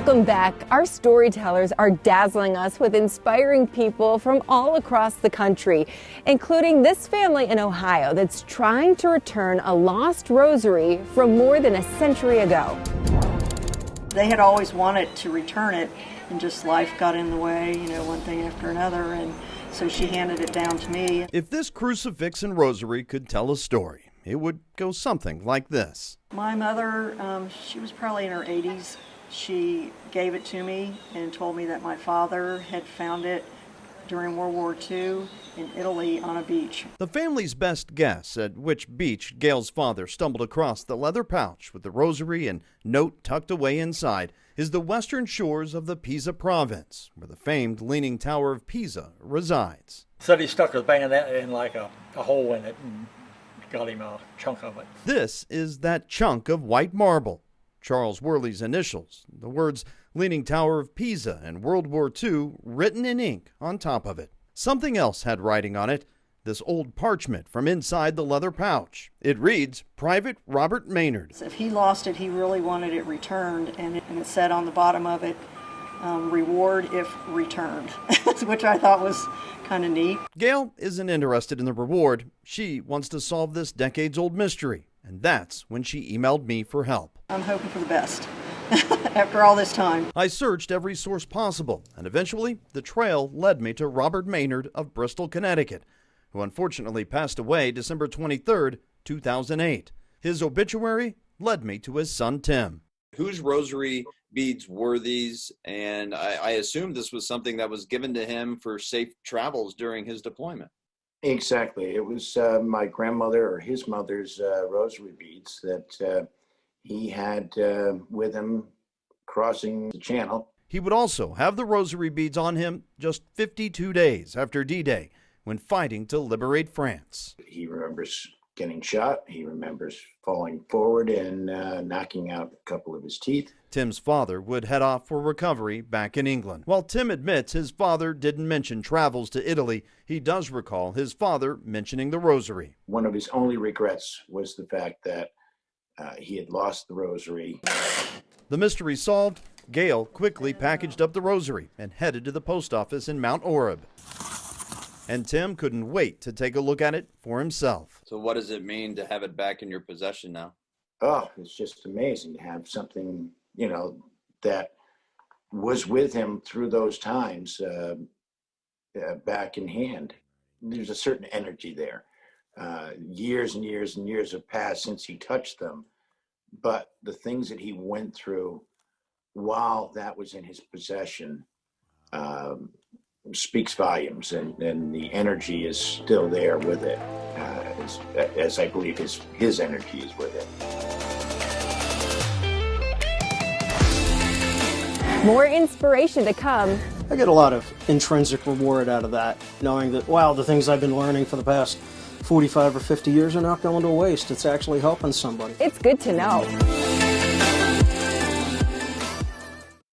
Welcome back. Our storytellers are dazzling us with inspiring people from all across the country, including this family in Ohio that's trying to return a lost rosary from more than a century ago. They had always wanted to return it, and just life got in the way, one thing after another, and so she handed it down to me. If this crucifix and rosary could tell a story, it would go something like this. My mother, she was probably in her 80s. She gave it to me and told me that my father had found it during World War II in Italy on a beach. The family's best guess at which beach Gail's father stumbled across the leather pouch with the rosary and note tucked away inside is the western shores of the Pisa province, where the famed Leaning Tower of Pisa resides. Said he stuck his bayonet in like a hole in it and got him a chunk of it. This is that chunk of white marble, Charles Worley's initials, the words Leaning Tower of Pisa and World War II written in ink on top of it. Something else had writing on it, this old parchment from inside the leather pouch. It reads, Private Robert Maynard. If he lost it, he really wanted it returned, and it said on the bottom of it, reward if returned, which I thought was kind of neat. Gail isn't interested in the reward. She wants to solve this decades-old mystery, and that's when she emailed me for help. I'm hoping for the best after all this time. I searched every source possible, and eventually the trail led me to Robert Maynard of Bristol, Connecticut, who unfortunately passed away December 23rd, 2008. His obituary led me to his son, Tim. Whose rosary beads were these? And I assume this was something that was given to him for safe travels during his deployment. Exactly. It was my grandmother or his mother's rosary beads that he had with him crossing the channel. He would also have the rosary beads on him just 52 days after D-Day, when fighting to liberate France. He remembers getting shot. He remembers falling forward and knocking out a couple of his teeth. Tim's father would head off for recovery back in England. While Tim admits his father didn't mention travels to Italy, he does recall his father mentioning the rosary. One of his only regrets was the fact that he had lost the rosary. The mystery solved, Gail quickly packaged up the rosary and headed to the post office in Mount Orab. And Tim couldn't wait to take a look at it for himself. So what does it mean to have it back in your possession now? Oh, it's just amazing to have something, that was with him through those times back in hand. There's a certain energy there. Years and years and years have passed since he touched them, but the things that he went through while that was in his possession speaks volumes, and the energy is still there with it, as I believe his energy is with it. More inspiration to come. I get a lot of intrinsic reward out of that, knowing that, wow, the things I've been learning for the past 45 or 50 years are not going to waste. It's actually helping somebody. It's good to know.